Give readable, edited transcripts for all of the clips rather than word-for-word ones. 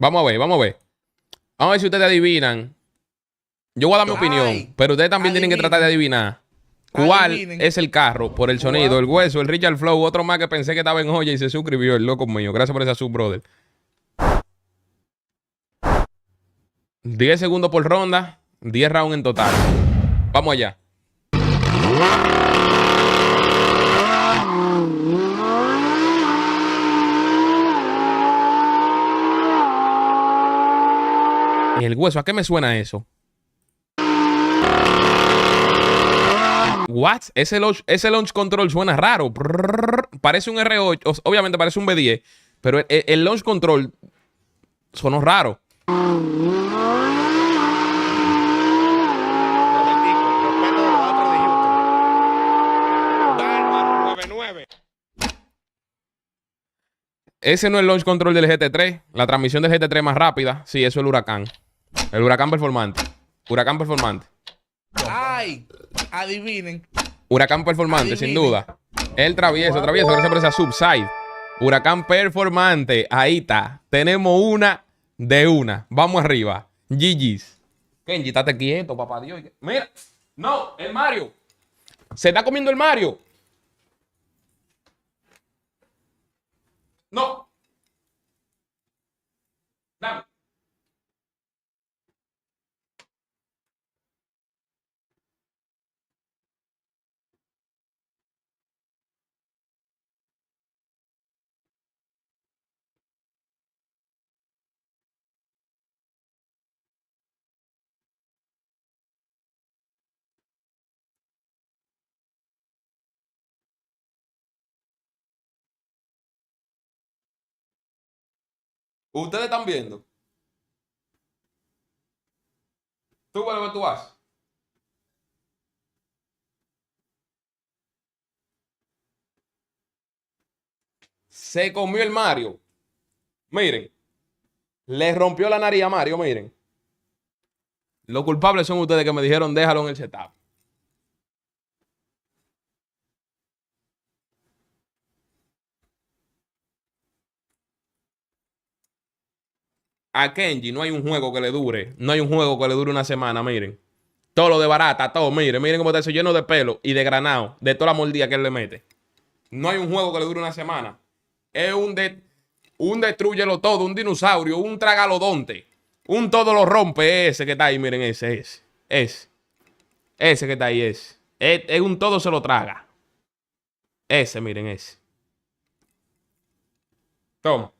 Vamos a ver, vamos a ver. Vamos a ver si ustedes adivinan. Yo voy a dar mi opinión, pero ustedes también tienen que tratar de adivinar cuál es el carro por el sonido, el hueso, el Richard Flow, otro más que pensé que estaba en joya y se suscribió, el loco mío. Gracias por esa sub, brother. 10 segundos por ronda, 10 rounds en total. Vamos allá. El hueso, ¿a qué me suena eso? What? Ese launch control suena raro. Parece un R8. Obviamente parece un B10. Pero el launch control sonó raro. Ese no es el launch control del GT3. La transmisión del GT3 más rápida. Sí, eso es el Huracán. El Huracán performante. Huracán performante. Ay, adivinen. Huracán performante, sin duda. El travieso. Gracias por esa subside. Huracán performante. Ahí está. Tenemos una de una. Vamos arriba. GG's. Kenji, estate quieto, papá Dios. Mira. No, el Mario. Se está comiendo el Mario. No. Dame. Ustedes están viendo. Tú vuelves, tú vas. Se comió el Mario. Miren. Le rompió la nariz a Mario, miren. Los culpables son ustedes que me dijeron déjalo en el setup. A Kenji no hay un juego que le dure. No hay un juego que le dure una semana, miren. Todo lo de barata, todo, miren. Miren cómo está eso lleno de pelo y de granado. De toda la mordida que él le mete. No hay un juego que le dure una semana. Es un destruyelo todo, un dinosaurio, un tragalodonte. Un todo lo rompe ese que está ahí, miren, ese. Ese que está ahí, es un todo se lo traga. Ese, miren, ese. Toma.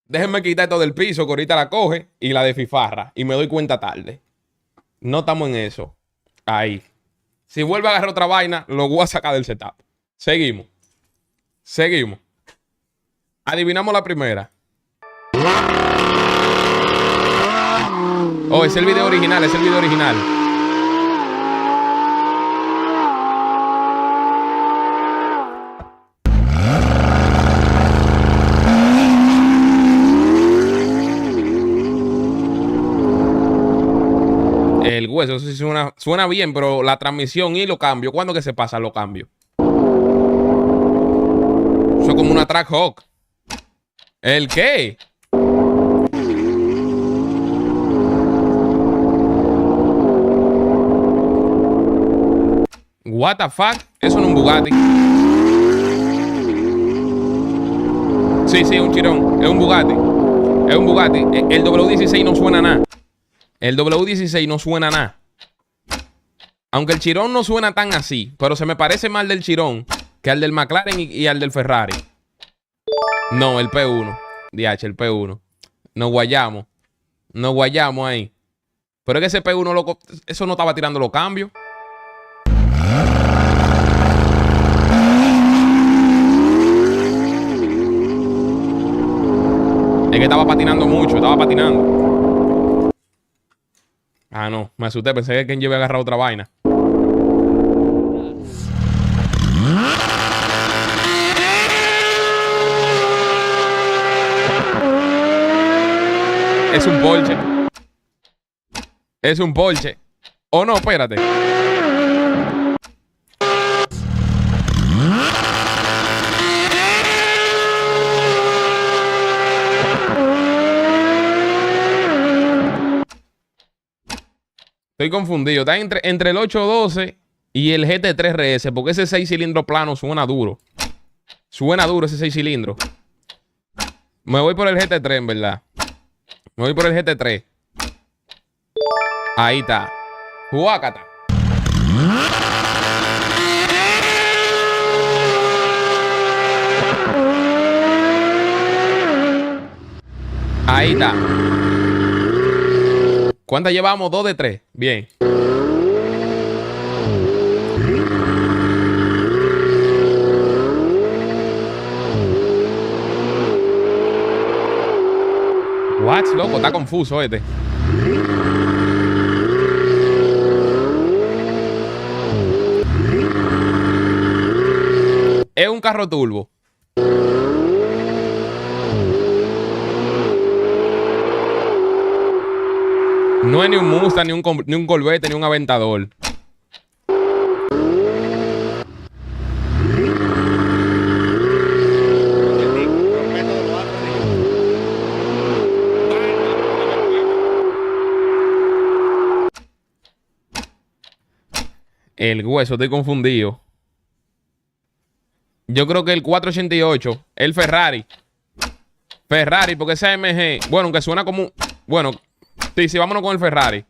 Déjenme quitar esto del piso, que ahorita la coge y la desfifarra. Y me doy cuenta tarde. No estamos en eso. Ahí. Si vuelve a agarrar otra vaina, lo voy a sacar del setup. Seguimos. Seguimos. Adivinamos la primera. Oh, es el video original, es el video original. El hueso, eso sí suena bien, pero la transmisión y lo cambio. ¿Cuándo que se pasa lo cambio? Eso es como una Trackhawk. ¿El qué? What the fuck? Eso no es un Bugatti. Sí, es un Chirón. Es un Bugatti. Es un Bugatti. El W16 no suena nada. El W16 no suena nada. Aunque el Chirón no suena tan así, pero se me parece más al del Chirón que al del McLaren y al del Ferrari. No, el P1. DH, el P1. Nos guayamos. Nos guayamos ahí. Pero es que ese P1, loco, eso no estaba tirando los cambios. Es que estaba patinando mucho, estaba patinando. Ah, no, me asusté, pensé que Kenji iba a agarrar otra vaina. Es un Porsche. Es un Porsche. O no, espérate. Estoy confundido. Está entre el 812 y el GT3 RS. Porque ese 6 cilindros plano suena duro. Suena duro ese 6 cilindros. Me voy por el GT3, en verdad. Me voy por el GT3. Ahí está. Juácata. Ahí está. ¿Cuántas llevamos? 2 de 3. Bien. What, loco, está confuso este. Es un carro turbo. No es ni un Mustang, ni un Corvette, ni un Aventador. El hueso, estoy confundido. Yo creo que el 488, el Ferrari. Ferrari, porque ese AMG, bueno, aunque suena como un... Bueno, sí, vámonos con el Ferrari.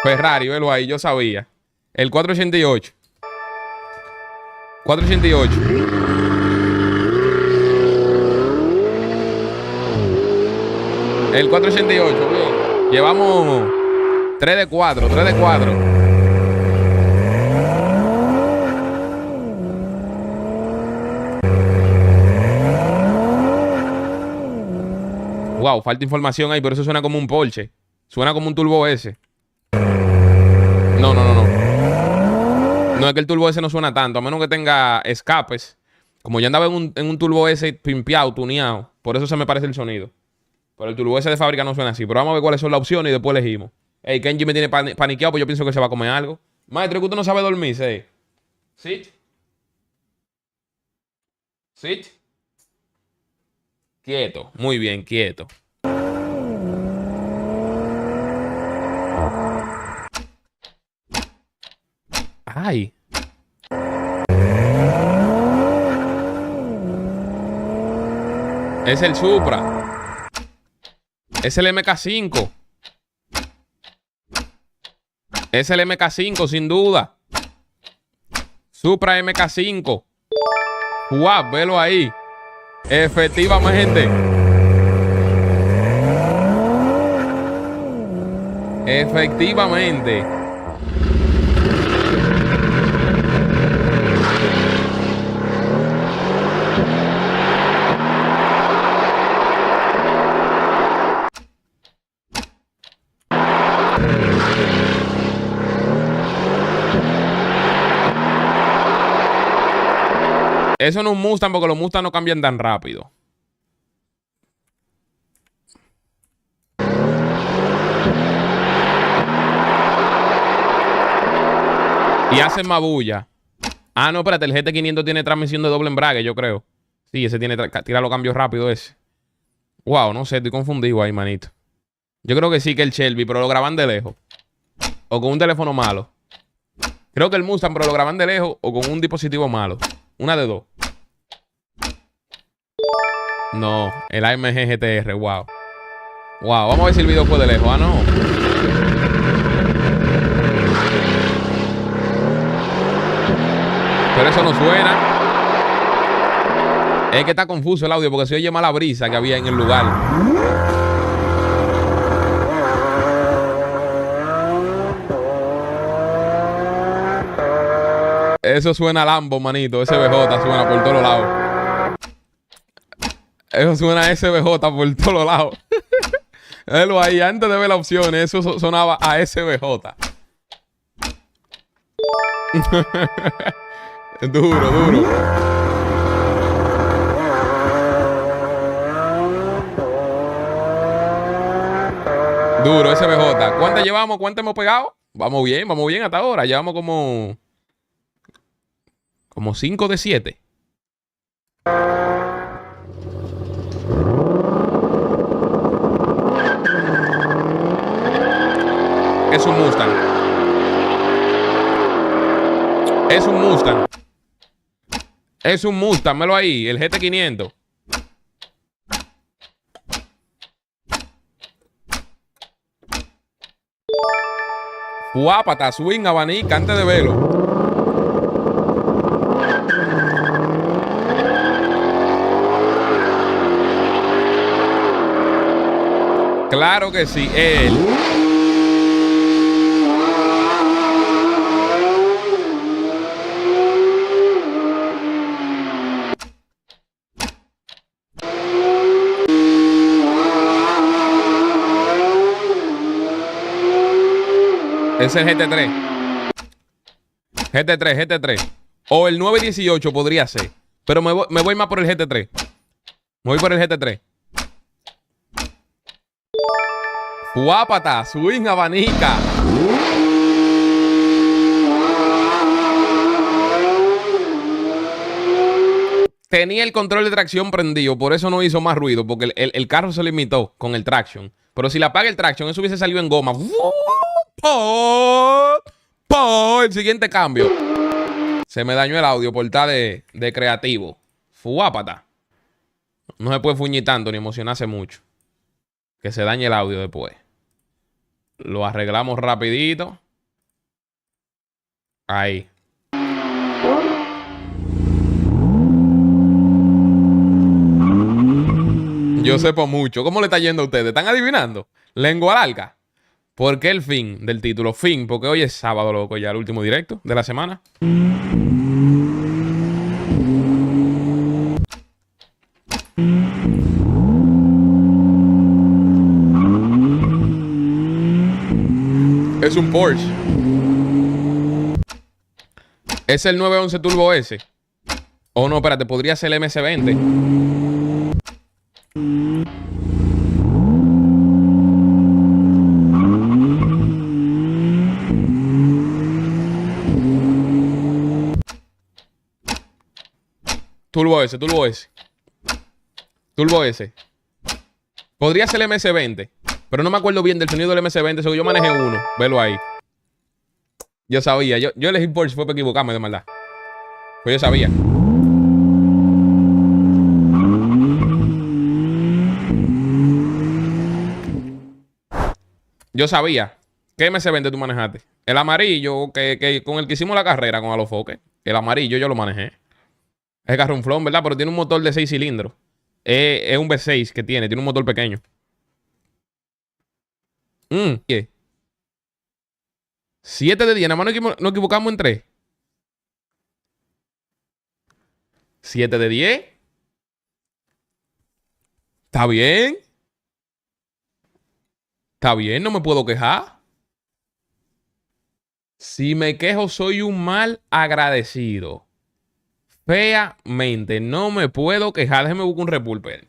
Ferrari, velo ahí, yo sabía. El 488. 488. El 488, bien. Llevamos 3 de 4, 3 de 4. Wow, falta información ahí, pero eso suena como un Porsche. Suena como un Turbo S. No. No es que el Turbo S no suena tanto, a menos que tenga escapes. Como yo andaba en un Turbo S pimpeado, tuneado. Por eso se me parece el sonido. Pero el Turbo S de fábrica no suena así. Pero vamos a ver cuáles son las opciones y después elegimos. Ey, Kenji me tiene paniqueado, pues yo pienso que se va a comer algo. Maestro, es que usted no sabe dormirse. ¿Sí? ¿Sí? Quieto, muy bien, quieto. Ay. Es el Supra. Es el MK5. Es el MK5, sin duda. Supra MK5. Guau, velo ahí. Efectivamente. Efectivamente. Eso no es un Mustang porque los Mustang no cambian tan rápido. Y hacen más bulla. Ah, no, espérate, el GT500 tiene transmisión de doble embrague, yo creo. Sí, ese tira los cambios rápido ese. Wow, no sé, estoy confundido ahí, manito. Yo creo que sí que el Shelby, pero lo graban de lejos. O con un teléfono malo. Creo que el Mustang, pero lo graban de lejos o con un dispositivo malo. Una de dos. No, el AMG GTR, wow. Wow, vamos a ver si el video fue de lejos. Ah, no. Pero eso no suena. Es que está confuso el audio porque se oye mala brisa que había en el lugar. Eso suena a Lambo, manito. SBJ suena por todos lados. Eso suena a SBJ por todos lados. Velo ahí, antes de ver las opciones, eso sonaba a SBJ. Duro, duro. Duro, SBJ. ¿Cuántas llevamos? ¿Cuántas hemos pegado? Vamos bien hasta ahora. Llevamos como 5 de 7. Es un Mustang. Es un Mustang. Es un Mustang, melo ahí, el GT500. Guapata, swing, abanica, antes de velo. Claro que sí, él. Es el GT3. GT3. O el 918 podría ser. Pero me voy más por el GT3. Me voy por el GT3. Guapata, swing, abanica. Tenía el control de tracción prendido, por eso no hizo más ruido, porque el carro se limitó con el traction. Pero si le apaga el traction, eso hubiese salido en goma. El siguiente cambio. Se me dañó el audio por estar de creativo. Fuápata. No se puede fuñir tanto ni emocionarse mucho. Que se dañe el audio después. Lo arreglamos rapidito. Ahí. Yo sepo mucho. ¿Cómo le está yendo a ustedes? ¿Están adivinando? Lengua larga. ¿Por qué el fin del título? Fin, porque hoy es sábado, loco, ya el último directo de la semana. Es un Porsche. Es el 911 Turbo S. Oh, no, espérate, podría ser el MS20. Turbo S. Turbo S. Podría ser el MS20. Pero no me acuerdo bien del sonido del MS20. Yo manejé uno. Velo ahí. Yo sabía. Yo elegí Porsche fue para equivocarme de maldad. Pues yo sabía. Yo sabía. ¿Qué MS20 tú manejaste? El amarillo que con el que hicimos la carrera con Alofoque. El amarillo yo lo manejé. Es carrunflón, ¿verdad? Pero tiene un motor de 6 cilindros. Es un V6 que tiene un motor pequeño. ¿Qué? 7 de 10, nada más nos equivocamos en 3. 7 de 10. ¿Está bien? ¿Está bien? No me puedo quejar. Si me quejo, soy un mal agradecido. Feamente, no me puedo quejar. Déjeme buscar un repulper.